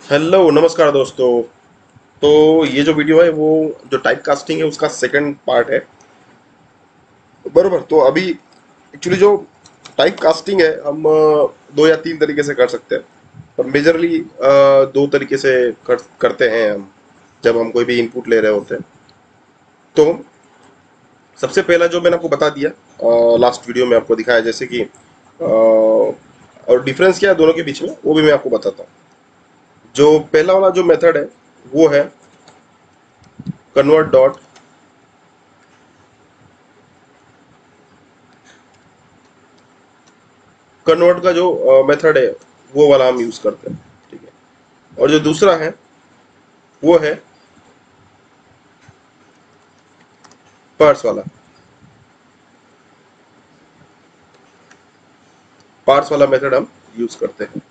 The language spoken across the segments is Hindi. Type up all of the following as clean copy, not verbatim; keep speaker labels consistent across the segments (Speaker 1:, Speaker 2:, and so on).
Speaker 1: हेलो नमस्कार दोस्तों। तो ये जो वीडियो है वो जो टाइप कास्टिंग है उसका सेकंड पार्ट है। बरोबर। तो अभी एक्चुअली जो टाइप कास्टिंग है हम दो या तीन तरीके से कर सकते हैं। पर मेजरली दो तरीके से करते हैं हम जब हम कोई भी इनपुट ले रहे होते हैं। तो सबसे पहला जो मैंने आपको बता दिया लास्ट वीडियो में आपको दिखाया जैसे कि और डिफरेंस क्या है दोनों के बीच में वो भी मैं आपको बताता हूँ। जो पहला वाला जो मेथड है वो है कन्वर्ट डॉट। कन्वर्ट का जो मेथड है वो वाला हम यूज करते हैं। ठीक है। और जो दूसरा है वो है पार्स वाला। पार्स वाला मेथड हम यूज करते हैं।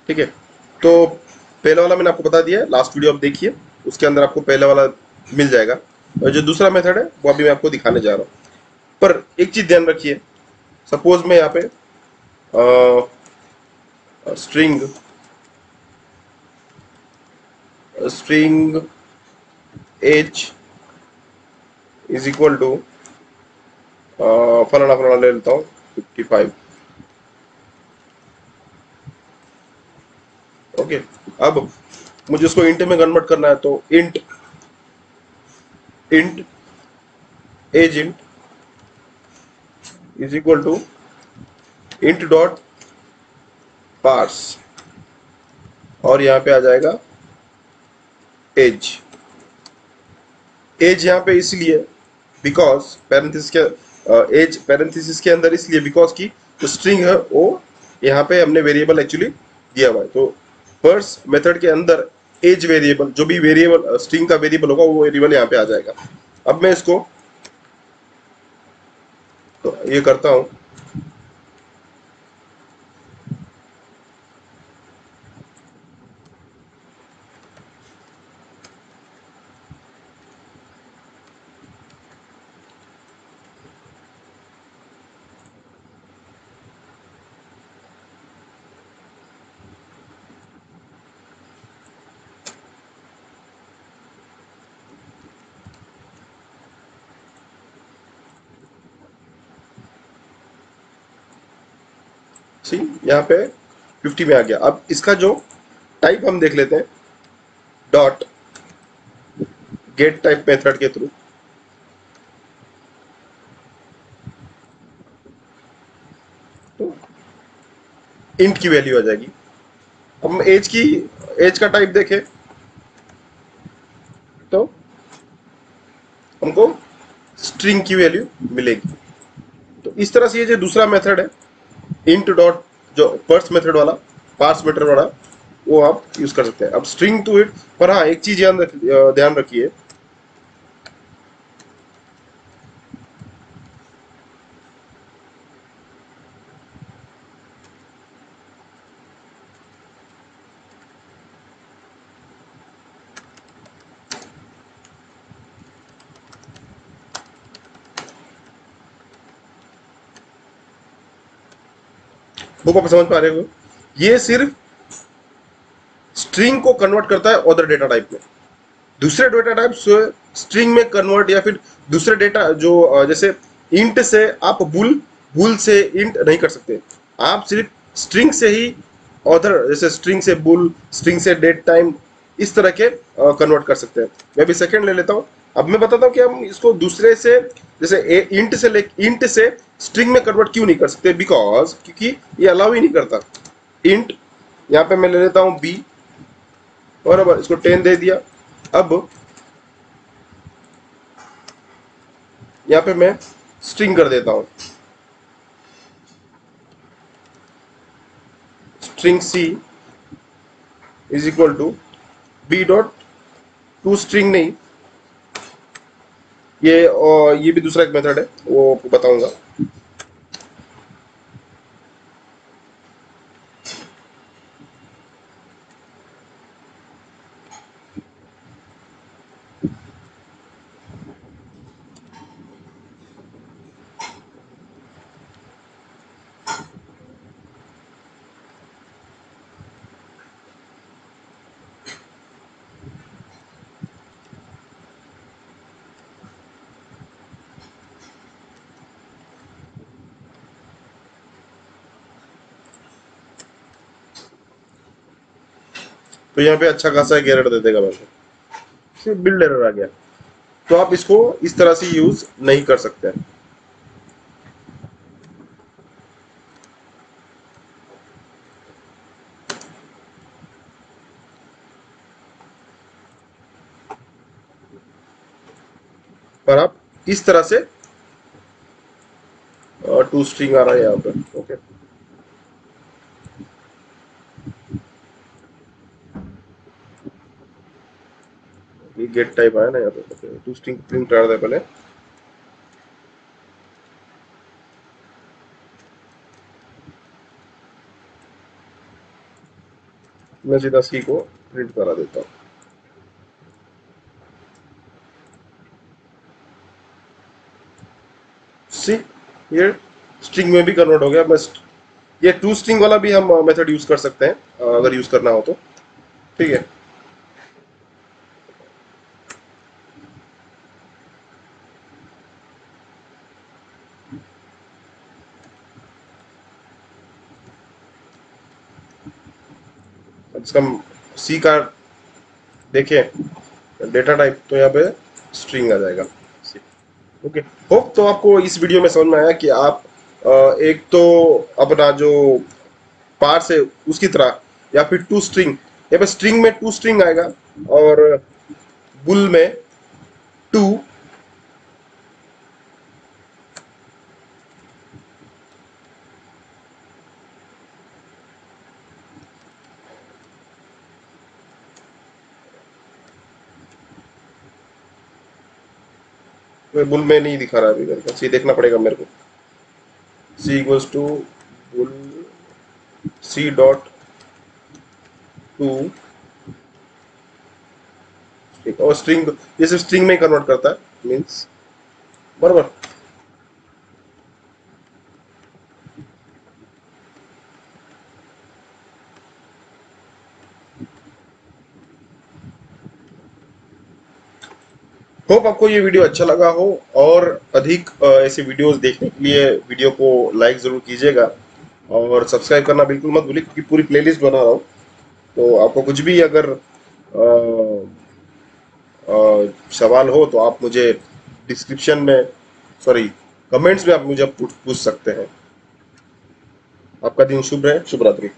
Speaker 1: ठीक है। तो पहला वाला मैंने आपको बता दिया है, लास्ट वीडियो आप देखिए, उसके अंदर आपको पहला वाला मिल जाएगा। और जो दूसरा मेथड है वो अभी मैं आपको दिखाने जा रहा हूँ। पर एक चीज ध्यान रखिए। सपोज मैं यहाँ पे string string age is equal to फलाना फलाना ले लेता हूँ 55। ओके। अब मुझे उसको इंट में कन्वर्ट करना है तो int age int is equal to int dot parse. और यहाँ पे आ जाएगा एज। एज यहाँ पे इसलिए बिकॉज पैरेंथेसिस के एज पैरेंथेसिस के अंदर इसलिए बिकॉज की जो स्ट्रिंग है वो यहाँ पे हमने वेरिएबल एक्चुअली दिया हुआ है। तो पर्स मेथड के अंदर एज वेरिएबल जो भी वेरिएबल स्ट्रिंग का वेरिएबल होगा वो वेरिएबल यहाँ पे आ जाएगा। अब मैं इसको तो ये करता हूँ। सी यहाँ पे 50 में आ गया। अब इसका जो टाइप हम देख लेते हैं डॉट गेट टाइप मेथड के थ्रू। तो इंट की वैल्यू आ जाएगी। अब हम एज का टाइप देखें तो हमको स्ट्रिंग की वैल्यू मिलेगी। तो इस तरह से ये जो दूसरा मेथड है इंट डॉट जो पर्स मेथड वाला पार्स मेथड वाला वो आप यूज कर सकते हैं। अब स्ट्रिंग टू इट पर हाँ एक चीज ध्यान रखिए। बुक आप समझ पा रहे हो? ये सिर्फ स्ट्रिंग को कन्वर्ट करता है अदर डेटा टाइप में। दूसरे डेटा टाइप स्ट्रिंग में कन्वर्ट या फिर दूसरे डेटा जो जैसे इंट से आप बुल बुल से इंट नहीं कर सकते। आप सिर्फ स्ट्रिंग से ही ऑथर जैसे स्ट्रिंग से बुल स्ट्रिंग से डेट टाइम इस तरह के कन्वर्ट कर सकते हैं। मैं भी सेकंड ले लेता हूँ। अब मैं बताता हूँ कि हम इसको दूसरे से जैसे इंट से स्ट्रिंग में कन्वर्ट क्यों नहीं कर सकते। बिकॉज क्योंकि ये अलाउ ही नहीं करता। इंट यहाँ पे मैं ले लेता हूँ बी और अब इसको 10 दे दिया। अब यहाँ पे मैं स्ट्रिंग कर देता हूँ string c is equal to b dot to string नहीं। ये भी दूसरा एक मेथड है वो आपको बताऊंगा। तो यहाँ पे अच्छा खासा एक एरर दे देगा वैसे, सिर्फ बिल्ड एरर आ गया। तो आप इसको इस तरह से यूज नहीं कर सकते हैं। पर आप इस तरह से टू स्ट्रिंग आ रहा है यहाँ पे। ओके, ये गेट टाइप आया ना यहाँ पे, टू स्ट्रिंग प्रिंट आ रहा है पहले। मैं सीधा सी को प्रिंट करा देता हूँ। सी, ये स्ट्रिंग में भी कन्वर्ट हो गया। बस ये टू स्ट्रिंग वाला भी हम मेथड यूज कर सकते हैं, अगर यूज करना हो तो। ठीक है, अब इसका सी का देखें डेटा टाइप, तो यहाँ पे स्ट्रिंग आ जाएगा। ओके, होप तो आपको इस वीडियो में समझ में आया कि आप एक तो अपना जो पार्स है उसकी तरह, या फिर टू स्ट्रिंग, यहाँ पे स्ट्रिंग में टू स्ट्रिंग आएगा, और बुल में टू, बुल में नहीं दिखा रहा है अभी मेरे को, सी देखना पड़ेगा मेरे को। C equals to bull C dot two, और स्ट्रिंग ये सिर्फ स्ट्रिंग में ही कन्वर्ट करता है, मीन्स बराबर। होप आपको ये वीडियो अच्छा लगा हो, और अधिक ऐसे वीडियोस देखने के लिए वीडियो को लाइक जरूर कीजिएगा, और सब्सक्राइब करना बिल्कुल मत भूलिए, क्योंकि पूरी प्लेलिस्ट बना रहा हूँ। तो आपको कुछ भी अगर सवाल हो तो आप मुझे डिस्क्रिप्शन में, सॉरी, कमेंट्स में आप मुझे पूछ सकते हैं। आपका दिन शुभ रहे, शुभ रात्रि।